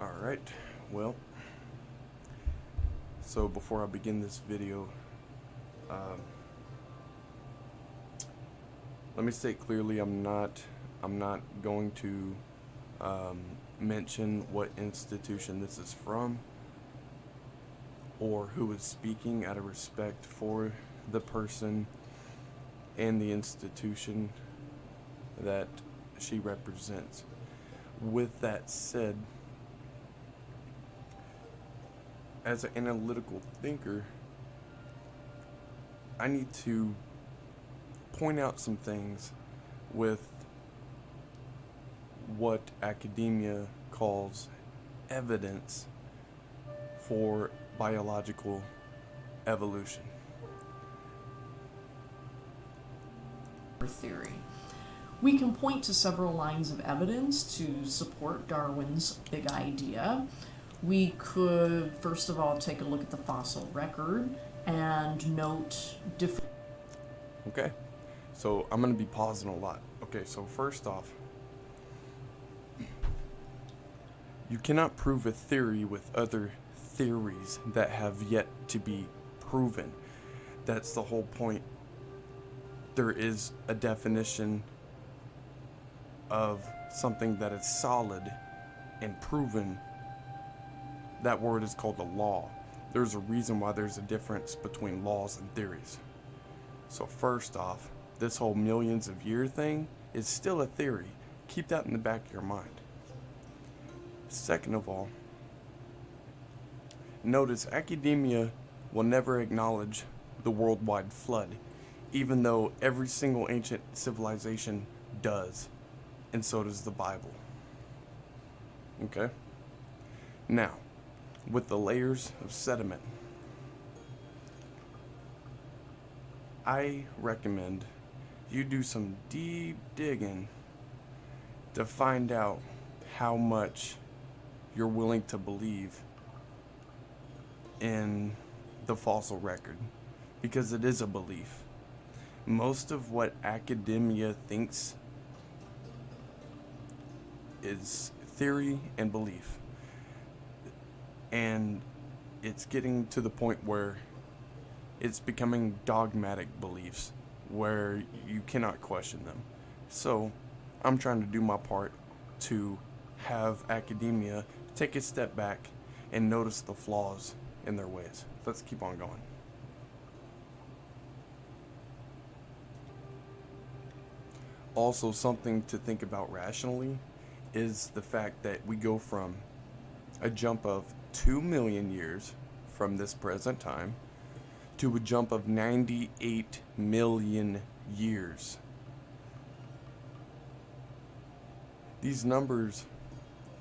Alright, well, so before I begin this video, let me state clearly I'm not going to mention what institution this is from or who is speaking, out of respect for the person and the institution that she represents. With that said, as an analytical thinker, I need to point out some things with what academia calls evidence for biological evolution. Theory. We can point to several lines of evidence to support Darwin's big idea. We could, first of all, take a look at the fossil record and note different... Okay, so I'm going to be pausing a lot. Okay, so first off, you cannot prove a theory with other theories that have yet to be proven. That's the whole point. There is a definition of something that is solid and proven. That word is called a law. There's a reason why there's a difference between laws and theories. So first off, this whole millions of year thing is still a theory. Keep that in the back of your mind. Second of all, notice academia will never acknowledge the worldwide flood, even though every single ancient civilization does, and so does the Bible. Okay? Now, with the layers of sediment, I recommend you do some deep digging to find out how much you're willing to believe in the fossil record, because it is a belief. Most of what academia thinks is theory and belief, and it's getting to the point where it's becoming dogmatic beliefs where you cannot question them. So I'm trying to do my part to have academia take a step back and notice the flaws in their ways. Let's keep on going. Also, something to think about rationally is the fact that we go from a jump of 2 million years from this present time to a jump of 98 million years. These numbers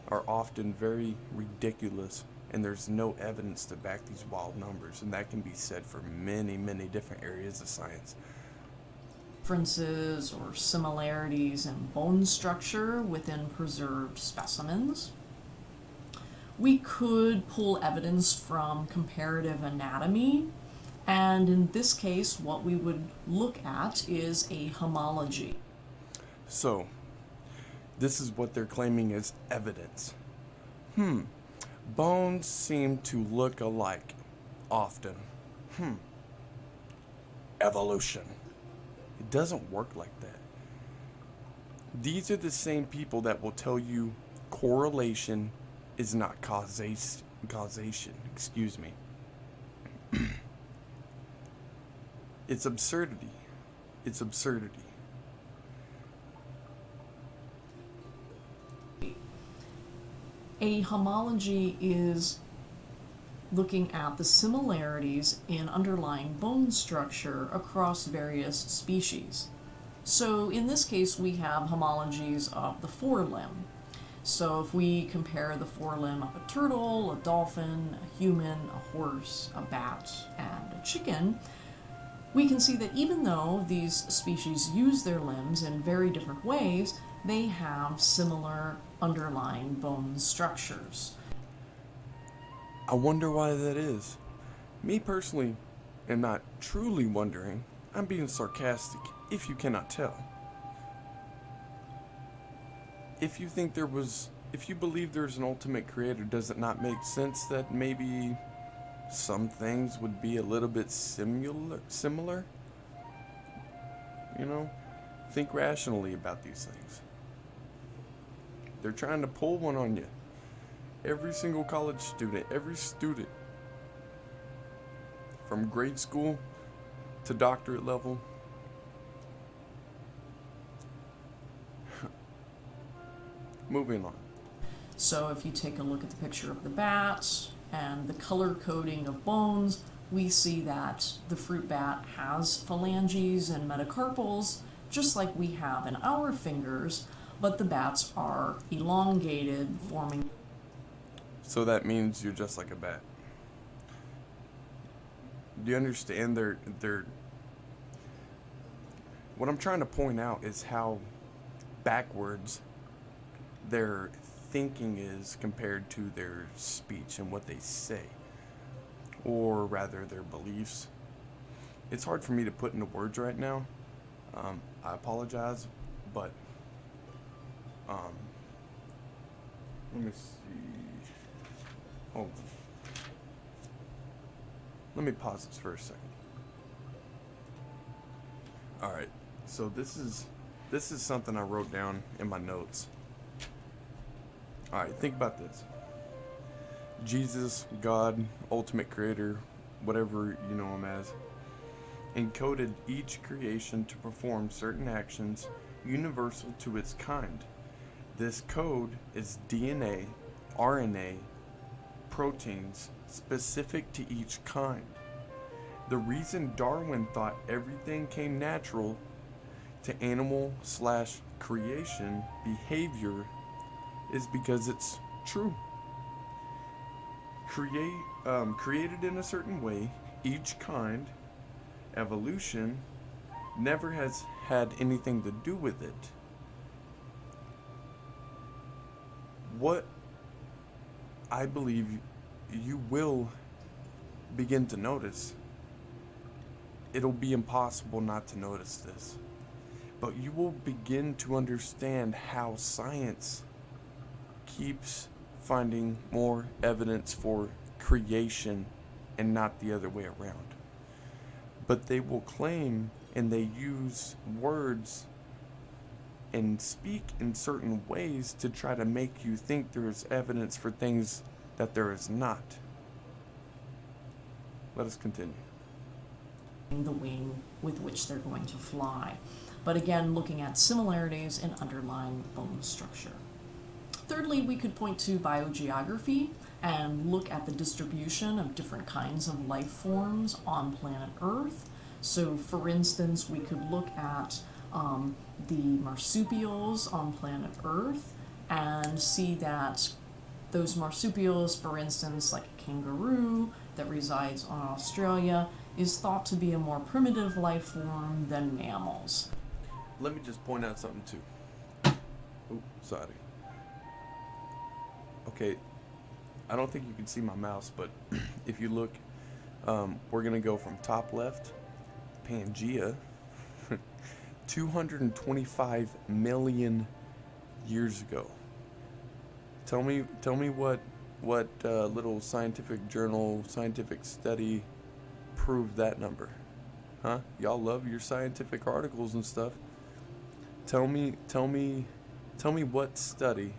are often very ridiculous, and there's no evidence to back these wild numbers, and that can be said for many, many different areas of science. Differences or similarities in bone structure within preserved specimens. We could pull evidence from comparative anatomy, and in this case what we would look at is a homology. So, this is what they're claiming as evidence. Bones seem to look alike often. Evolution. It doesn't work like that. These are the same people that will tell you correlation is not causation. Excuse me. It's absurdity. It's absurdity. A homology is looking at the similarities in underlying bone structure across various species. So in this case we have homologies of the forelimb. So if we compare the forelimb of a turtle, a dolphin, a human, a horse, a bat, and a chicken, we can see that even though these species use their limbs in very different ways, they have similar underlying bone structures. I wonder why that is. Me personally am not truly wondering. I'm being sarcastic, if you cannot tell. If you think there was if you believe there's an ultimate creator, does it not make sense that maybe some things would be a little bit similar? You know, think rationally about these things. They're trying to pull one on you. Every single college student, every student, from grade school to doctorate level, moving on. So if you take a look at the picture of the bat and the color coding of bones, we see that the fruit bat has phalanges and metacarpals, just like we have in our fingers, but the bats are elongated, forming. So that means you're just like a bat. Do you understand they're what I'm trying to point out is how backwards their thinking is compared to their speech and what they say, or rather their beliefs. It's hard for me to put into words right now. I apologize, but let me see. Hold on. Let me pause this for a second. All right. So this is something I wrote down in my notes. All right, think about this. Jesus, God, ultimate creator, whatever you know him as, encoded each creation to perform certain actions universal to its kind. This code is DNA, RNA, proteins specific to each kind. The reason Darwin thought everything came natural to animal/creation behavior is because it's true. Created in a certain way, each kind, evolution, never has had anything to do with it. What I believe you will begin to notice, it'll be impossible not to notice this, but you will begin to understand how science keeps finding more evidence for creation and not the other way around. But they will claim and they use words and speak in certain ways to try to make you think there is evidence for things that there is not. Let us continue. The wing with which they're going to fly. But again, looking at similarities in underlying bone structure. Thirdly, we could point to biogeography and look at the distribution of different kinds of life forms on planet Earth. So, for instance, we could look at the marsupials on planet Earth and see that those marsupials, for instance, like a kangaroo that resides on Australia, is thought to be a more primitive life form than mammals. Let me just point out something too. Oh, sorry. Okay, I don't think you can see my mouse, but if you look, we're gonna go from top left, Pangea, 225 million years ago. Tell me what little scientific journal, scientific study proved that number, huh? Y'all love your scientific articles and stuff. Tell me what study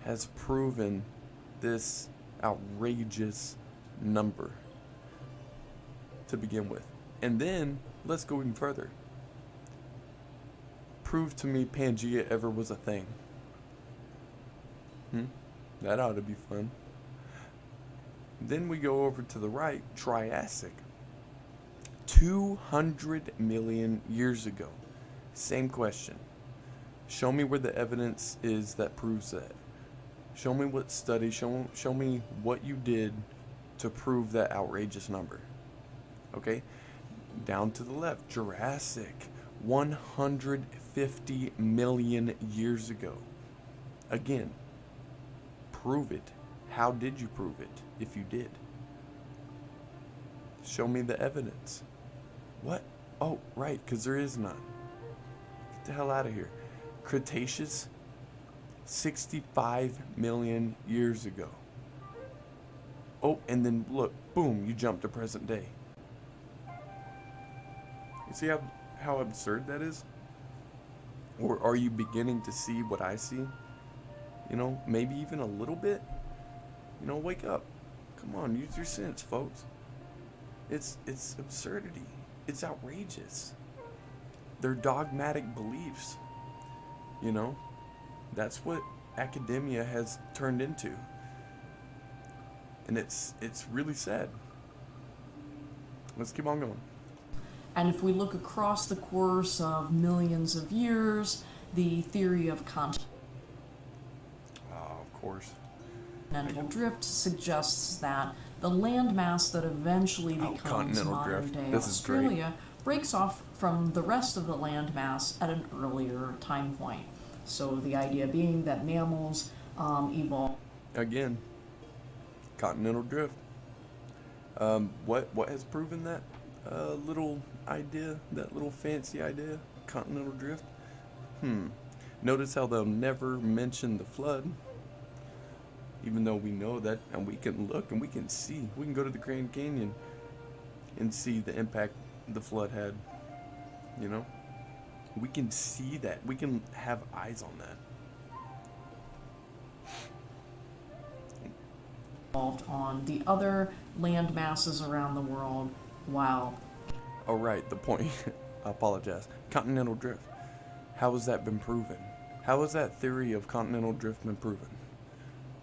has proven this outrageous number to begin with. And then let's go even further. Prove to me Pangea ever was a thing. That ought to be fun. Then we go over to the right, Triassic. 200 million years ago. Same question. Show me where the evidence is that proves that. Show me what study, show me what you did to prove that outrageous number. Okay? Down to the left, Jurassic. 150 million years ago. Again, prove it. How did you prove it, if you did? Show me the evidence. What? Oh, right, because there is none. Get the hell out of here. Cretaceous, 65 million years ago. Oh, and then look, boom, you jump to present day. You see how absurd that is? Or are you beginning to see what I see? You know, maybe even a little bit? You know, wake up. Come on, use your sense, folks. It's absurdity. It's outrageous. They're dogmatic beliefs. You know? That's what academia has turned into. And it's really sad. Let's keep on going. And if we look across the course of millions of years, the theory of Oh, of course. continental drift suggests that the landmass that eventually becomes continental modern drift. day This is great. Australia breaks off from the rest of the landmass at an earlier time point. So the idea being that mammals evolved. Again, continental drift. What has proven that little idea, that little fancy idea, continental drift? Notice how they'll never mention the flood, even though we know that, and we can look and we can see. We can go to the Grand Canyon and see the impact the flood had. You know, we can see that. We can have eyes on that. On the other land masses around the world, while Oh, right, the point. I apologize. Continental drift. How has that been proven? How has that theory of continental drift been proven?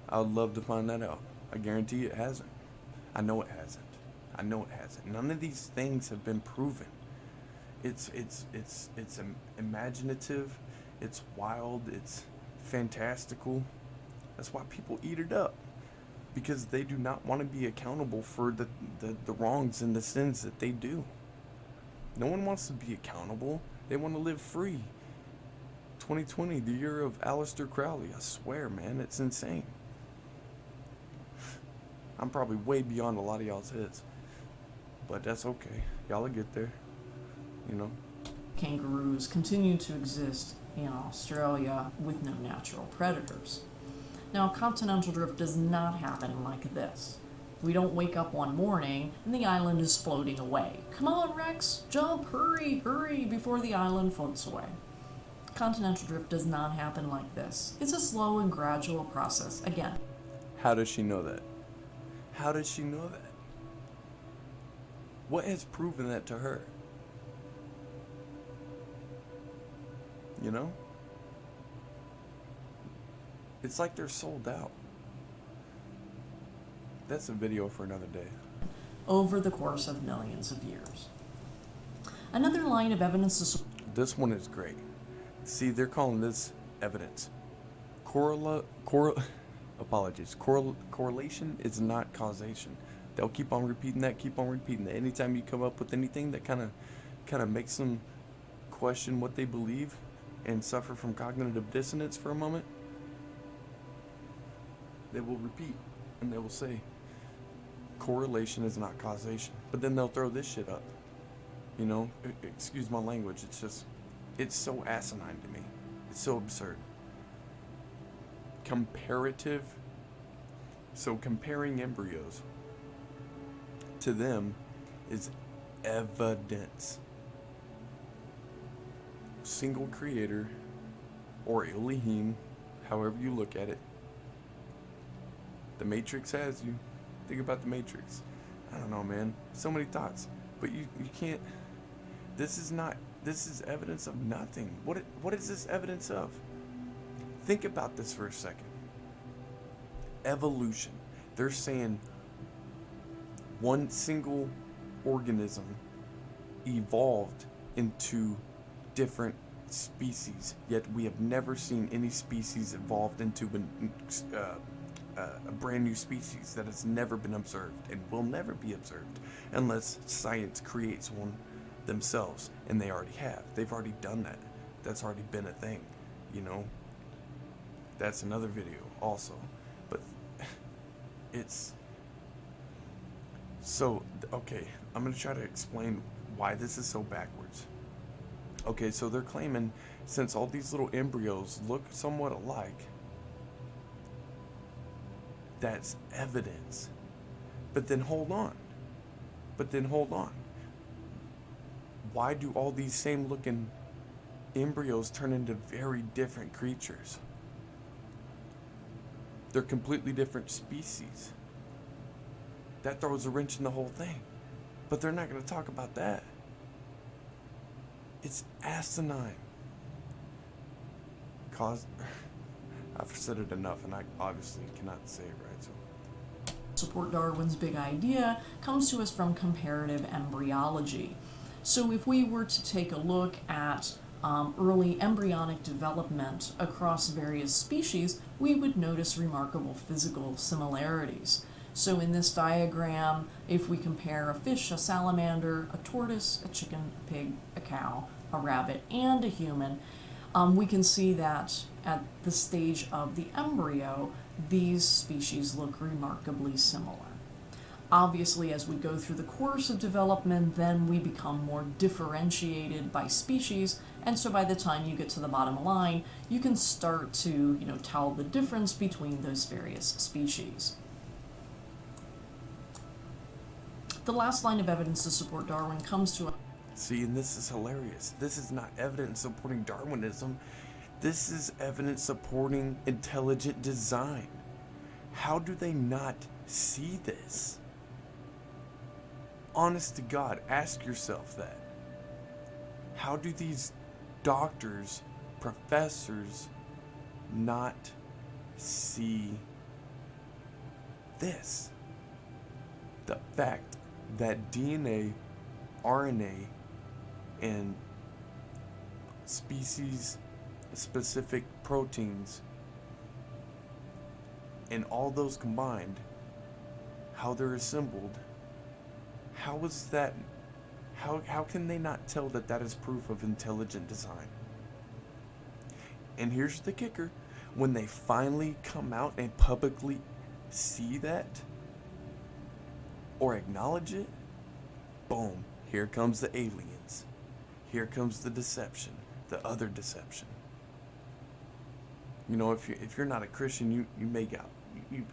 I would love to find that out. I guarantee it hasn't. I know it hasn't. I know it hasn't. None of these things have been proven. It's imaginative. It's wild. It's fantastical. That's why people eat it up. Because they do not want to be accountable for the wrongs and the sins that they do. No one wants to be accountable. They want to live free. 2020, the year of Aleister Crowley. I swear, man, it's insane. I'm probably way beyond a lot of y'all's heads. But that's okay. Y'all will get there. You know? kangaroos continue to exist in Australia with no natural predators. Now, continental drift does not happen like this. We don't wake up one morning and the island is floating away. Come on, Rex, jump, hurry, hurry, before the island floats away. Continental drift does not happen like this. It's a slow and gradual process. Again, How does she know that? How does she know that? What has proven that to her? You know? It's like they're sold out. That's a video for another day. over the course of millions of years. Another line of evidence is This one is great. See, they're calling this evidence. Correlation is not causation. They'll keep on repeating that, Anytime you come up with anything that kind of makes them question what they believe and suffer from cognitive dissonance for a moment, they will repeat and they will say correlation is not causation. But then they'll throw this shit up. You know, excuse my language. It's so asinine to me. It's so absurd. So comparing embryos to them is evidence. Single creator or Elohim, however you look at it. The Matrix has you. Think about the Matrix. I don't know, man. So many thoughts. But you can't. This is evidence of nothing. What is this evidence of? Think about this for a second. Evolution. They're saying one single organism evolved into different species, yet we have never seen any species evolved into a brand new species that has never been observed and will never be observed unless science creates one themselves, and they already have. They've already done that. That's already been a thing, you know. That's another video also, but it's so okay. I'm gonna try to explain why this is so backwards. Okay, so they're claiming since all these little embryos look somewhat alike, That's evidence. But then hold on. Why do all these same looking embryos turn into very different creatures? They're completely different species. That throws a wrench in the whole thing. But they're not going to talk about that. It's asinine. I've said it enough, and I obviously cannot say it right, so. Support Darwin's big idea comes to us from comparative embryology. So if we were to take a look at early embryonic development across various species, we would notice remarkable physical similarities. So in this diagram, if we compare a fish, a salamander, a tortoise, a chicken, a pig, a cow, a rabbit, and a human, we can see that at the stage of the embryo, these species look remarkably similar. Obviously, as we go through the course of development, then we become more differentiated by species, and so by the time you get to the bottom line, you can start to, tell the difference between those various species. The last line of evidence to support Darwin comes to us. See, and this is hilarious. This is not evidence supporting Darwinism. This is evidence supporting intelligent design. How do they not see this? Honest to God, ask yourself that. How do these doctors, professors, not see this? The fact that DNA, RNA, and species-specific proteins, and all those combined, how they're assembled, how can they not tell that that is proof of intelligent design? And here's the kicker. When they finally come out and publicly see that, or acknowledge it, boom, here comes the aliens. Here comes the deception, the other deception. If you're not a Christian, you may get, you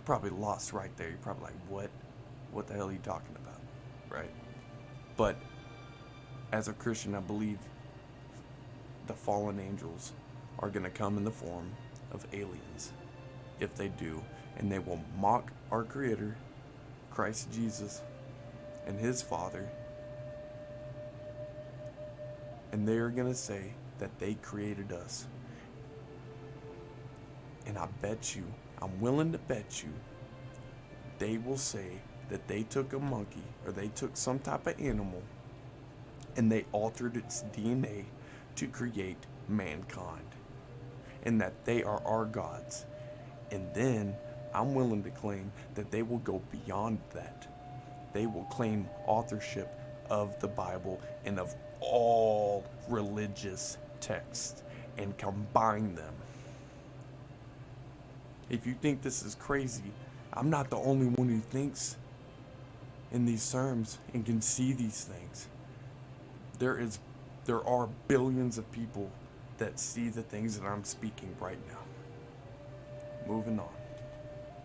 probably lost right there. You're probably like, what the hell are you talking about, right? But as a Christian, I believe the fallen angels are going to come in the form of aliens. If they do, and they will mock our Creator, Christ Jesus, and His Father, and they are going to say that they created us. And I'm willing to bet you, they will say that they took a monkey, or they took some type of animal, and they altered its DNA to create mankind, and that they are our gods. And then I'm willing to claim that they will go beyond that. They will claim authorship of the Bible and of all religious texts and combine them. If you think this is crazy, I'm not the only one who thinks in these terms and can see these things. There are billions of people that see the things that I'm speaking right now. Moving on.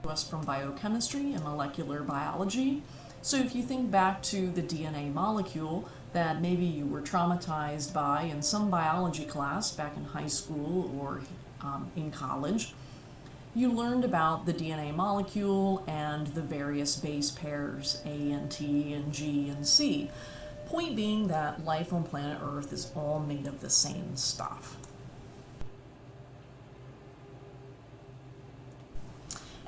Us from biochemistry and molecular biology. So if you think back to the DNA molecule that maybe you were traumatized by in some biology class back in high school or in college, you learned about the DNA molecule and the various base pairs A and T and G and C. Point being that life on planet Earth is all made of the same stuff.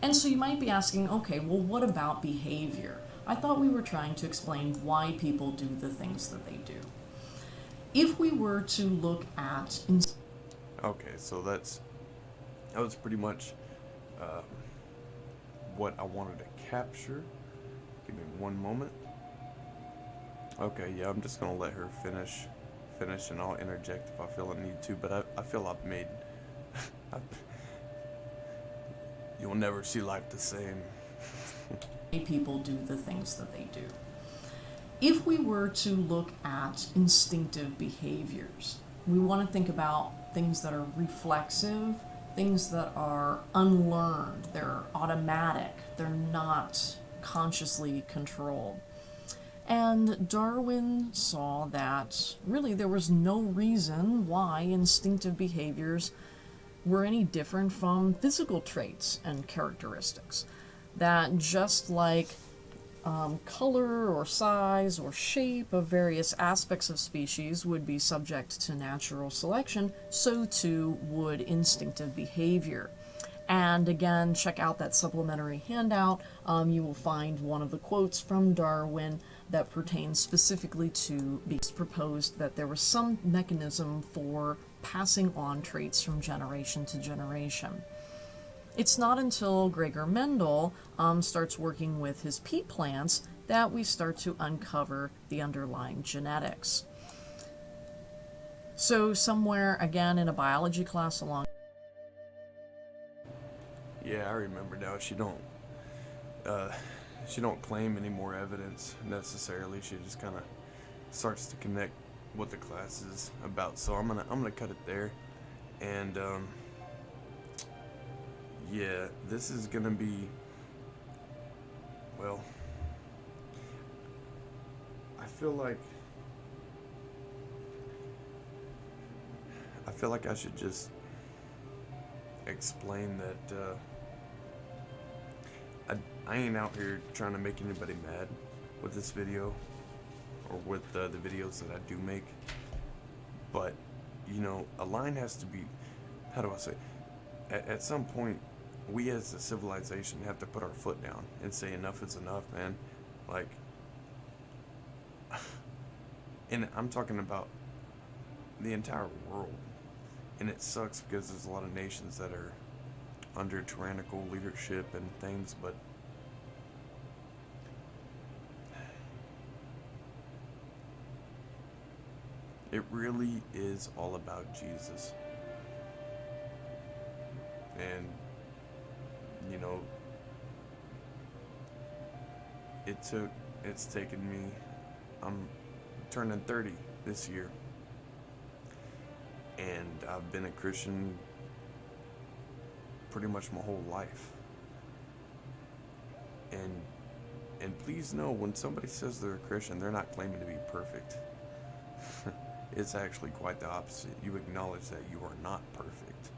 And so you might be asking, okay, well, what about behavior? I thought we were trying to explain why people do the things that they do. If we were to look at... Okay, so that was pretty much what I wanted to capture. Give me one moment. Okay, yeah, I'm just going to let her finish, and I'll interject if I feel I need to, but I feel I've made... You'll never see life the same. People do the things that they do. If we were to look at instinctive behaviors, we want to think about things that are reflexive things that are unlearned, they're automatic, they're not consciously controlled. And Darwin saw that really there was no reason why instinctive behaviors were any different from physical traits and characteristics. That just like color or size or shape of various aspects of species would be subject to natural selection, so too would instinctive behavior. And again, check out that supplementary handout. You will find one of the quotes from Darwin that pertains specifically to because proposed that there was some mechanism for passing on traits from generation to generation. It's not until Gregor Mendel starts working with his peat plants that we start to uncover the underlying genetics. So somewhere, again, in a biology class along... Yeah, I remember now. She don't claim any more evidence necessarily. She just kind of starts to connect what the class is about. So I'm gonna cut it there, and yeah, this is gonna be, well, I feel like I should just explain that I ain't out here trying to make anybody mad with this video or with the videos that I do make, but you know, a line has to be, how do I say, at some point we as a civilization have to put our foot down and say enough is enough, man. Like, and I'm talking about the entire world, and it sucks because there's a lot of nations that are under tyrannical leadership and things, but it really is all about Jesus. And you know, it's taken me, I'm turning 30 this year, and I've been a Christian pretty much my whole life. And please know, when somebody says they're a Christian, they're not claiming to be perfect. It's actually quite the opposite. You acknowledge that you are not perfect.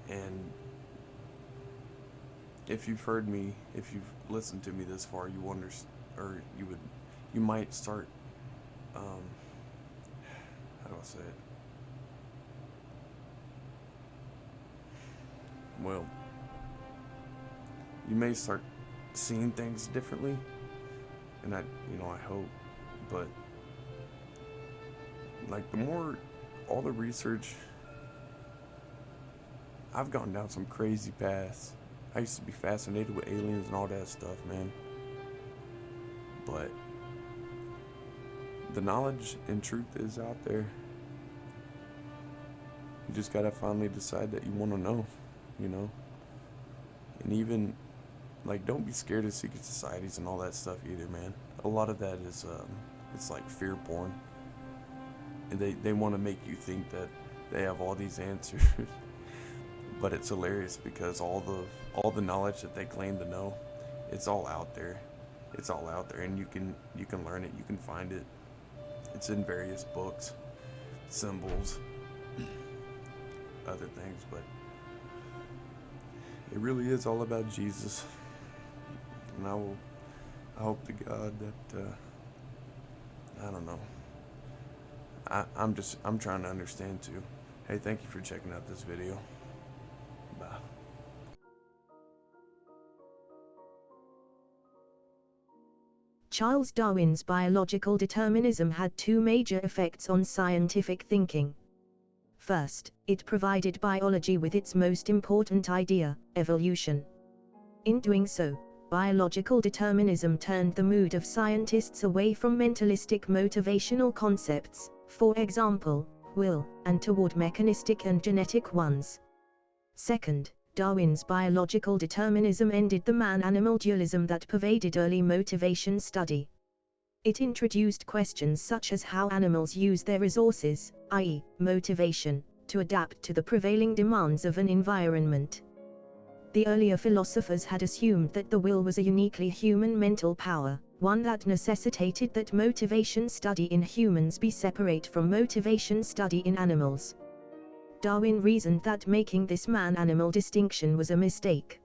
And if you've heard me, if you've listened to me this far, you you might start, how do I say it? Well, you may start seeing things differently, and I hope, but like all the research, I've gone down some crazy paths. I used to be fascinated with aliens and all that stuff, man. But the knowledge and truth is out there. You just gotta finally decide that you want to know, you know? And even, like, don't be scared of secret societies and all that stuff either, man. A lot of that is, it's like fear porn. And they want to make you think that they have all these answers. But it's hilarious because all the knowledge that they claim to know, it's all out there. It's all out there, and you can learn it, you can find it. It's in various books, symbols, other things, but it really is all about Jesus. And I hope to God that, I don't know. I'm trying to understand too. Hey, thank you for checking out this video. Bye. Charles Darwin's biological determinism had two major effects on scientific thinking. First, it provided biology with its most important idea, evolution. In doing so, biological determinism turned the mood of scientists away from mentalistic motivational concepts, for example, will, and toward mechanistic and genetic ones. Second, Darwin's biological determinism ended the man-animal dualism that pervaded early motivation study. It introduced questions such as how animals use their resources, i.e., motivation, to adapt to the prevailing demands of an environment. The earlier philosophers had assumed that the will was a uniquely human mental power, one that necessitated that motivation study in humans be separate from motivation study in animals. Darwin reasoned that making this man-animal distinction was a mistake.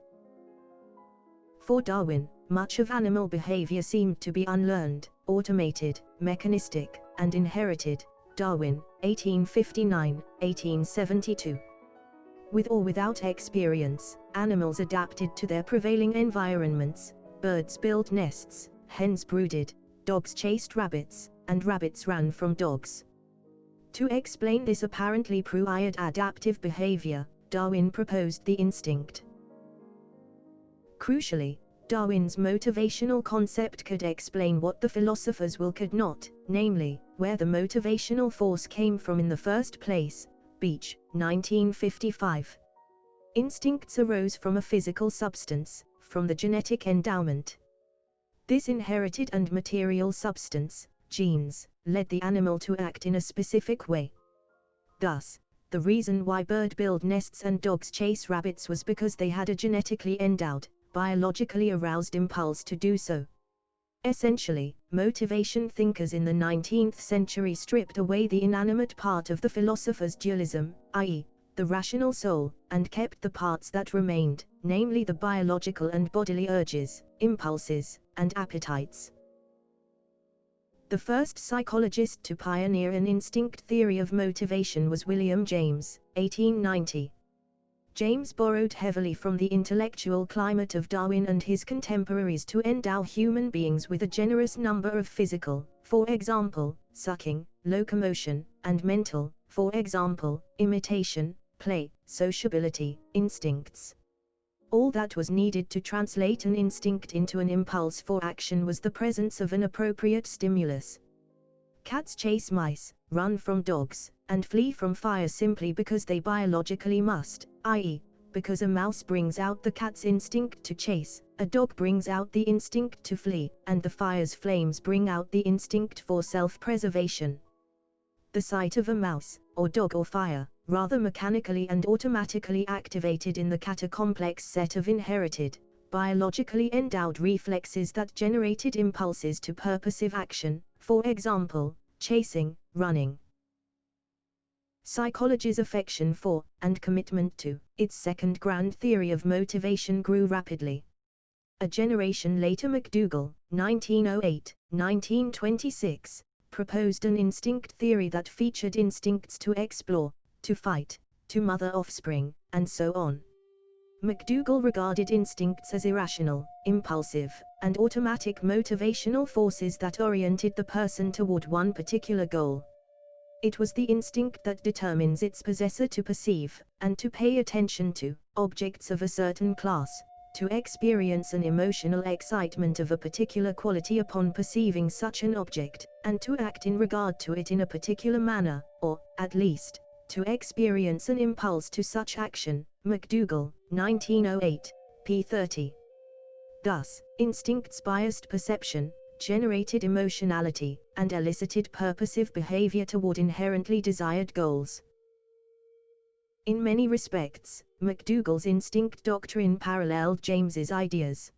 For Darwin, much of animal behavior seemed to be unlearned, automated, mechanistic, and inherited. Darwin, 1859, 1872. With or without experience, animals adapted to their prevailing environments. Birds built nests, hens brooded, dogs chased rabbits, and rabbits ran from dogs. To explain this apparently pre-wired adaptive behavior, Darwin proposed the instinct. Crucially, Darwin's motivational concept could explain what the philosophers' will could not, namely, where the motivational force came from in the first place. Beach, 1955. Instincts arose from a physical substance, from the genetic endowment. This inherited and material substance, genes, led the animal to act in a specific way. Thus, the reason why birds build nests and dogs chase rabbits was because they had a genetically endowed, biologically aroused impulse to do so. Essentially, motivation thinkers in the 19th century stripped away the inanimate part of the philosopher's dualism, i.e., the rational soul, and kept the parts that remained, namely the biological and bodily urges, impulses, and appetites. The first psychologist to pioneer an instinct theory of motivation was William James, 1890. James borrowed heavily from the intellectual climate of Darwin and his contemporaries to endow human beings with a generous number of physical, for example, sucking, locomotion, and mental, for example, imitation, play, sociability, instincts. All that was needed to translate an instinct into an impulse for action was the presence of an appropriate stimulus. Cats chase mice, run from dogs, and flee from fire simply because they biologically must, i.e., because a mouse brings out the cat's instinct to chase, a dog brings out the instinct to flee, and the fire's flames bring out the instinct for self-preservation. The sight of a mouse, or dog or fire, rather mechanically and automatically activated in the cat a complex set of inherited, biologically endowed reflexes that generated impulses to purposive action, for example, chasing, running. Psychology's affection for, and commitment to, its second grand theory of motivation grew rapidly. A generation later McDougall, 1908-1926, proposed an instinct theory that featured instincts to explore, to fight, to mother offspring, and so on. McDougall regarded instincts as irrational, impulsive, and automatic motivational forces that oriented the person toward one particular goal. It was the instinct that determines its possessor to perceive, and to pay attention to, objects of a certain class, to experience an emotional excitement of a particular quality upon perceiving such an object, and to act in regard to it in a particular manner, or, at least, to experience an impulse to such action. McDougall, 1908, p. 30. Thus, instincts biased perception, generated emotionality, and elicited purposive behavior toward inherently desired goals. In many respects, McDougall's instinct doctrine paralleled James's ideas.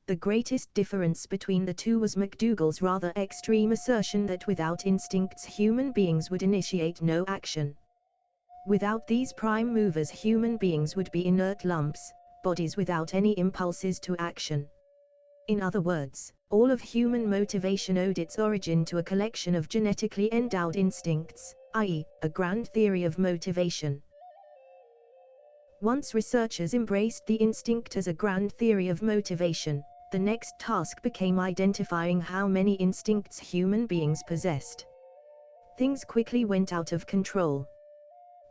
The greatest difference between the two was McDougall's rather extreme assertion that without instincts human beings would initiate no action. Without these prime movers human beings would be inert lumps, bodies without any impulses to action. In other words, all of human motivation owed its origin to a collection of genetically endowed instincts, i.e., a grand theory of motivation. Once researchers embraced the instinct as a grand theory of motivation, the next task became identifying how many instincts human beings possessed. Things quickly went out of control.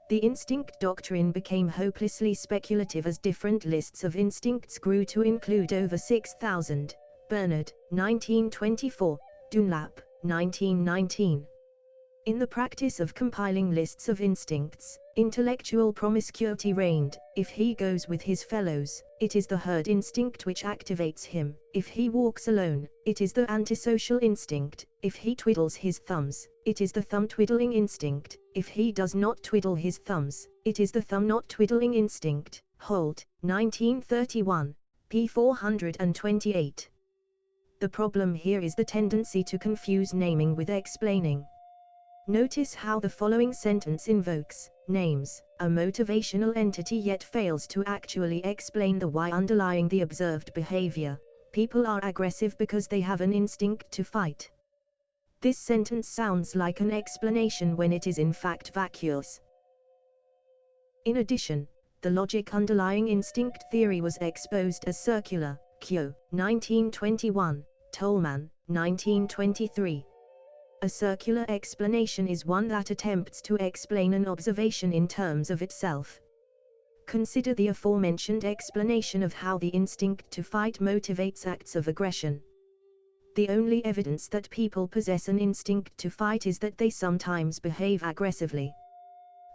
The instinct doctrine became hopelessly speculative as different lists of instincts grew to include over 6,000. Bernard, 1924, Dunlap, 1919. In the practice of compiling lists of instincts, intellectual promiscuity reigned. If he goes with his fellows, it is the herd instinct which activates him. If he walks alone, it is the antisocial instinct. If he twiddles his thumbs, it is the thumb-twiddling instinct. If he does not twiddle his thumbs, it is the thumb-not-twiddling instinct. Holt, 1931, p. 428. The problem here is the tendency to confuse naming with explaining. Notice how the following sentence invokes, names, a motivational entity yet fails to actually explain the why underlying the observed behavior. People are aggressive because they have an instinct to fight. This sentence sounds like an explanation when it is in fact vacuous. In addition, the logic underlying instinct theory was exposed as circular. Q. 1921, Tolman, 1923. A circular explanation is one that attempts to explain an observation in terms of itself. Consider the aforementioned explanation of how the instinct to fight motivates acts of aggression. The only evidence that people possess an instinct to fight is that they sometimes behave aggressively.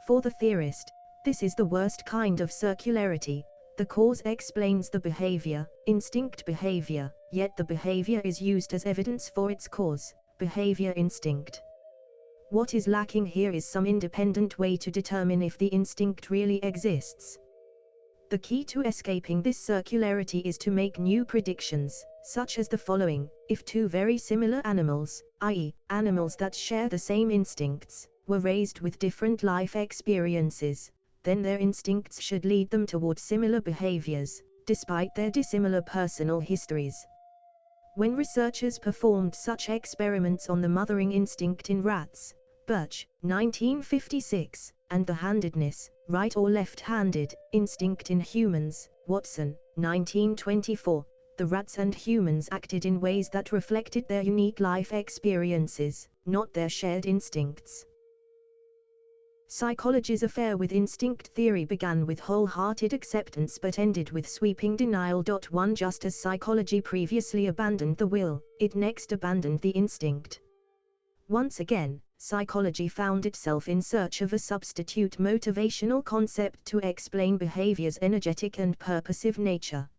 For the theorist, this is the worst kind of circularity. The cause explains the behavior, instinct behavior, yet the behavior is used as evidence for its cause, behavior instinct. What is lacking here is some independent way to determine if the instinct really exists. The key to escaping this circularity is to make new predictions, such as the following: if two very similar animals, i.e., animals that share the same instincts, were raised with different life experiences, then their instincts should lead them toward similar behaviors, despite their dissimilar personal histories. When researchers performed such experiments on the mothering instinct in rats, Birch, 1956, and the handedness, right or left-handed, instinct in humans, Watson, 1924, the rats and humans acted in ways that reflected their unique life experiences, not their shared instincts. Psychology's affair with instinct theory began with wholehearted acceptance but ended with sweeping denial. 1. Just as psychology previously abandoned the will, it next abandoned the instinct. Once again, psychology found itself in search of a substitute motivational concept to explain behavior's energetic and purposive nature.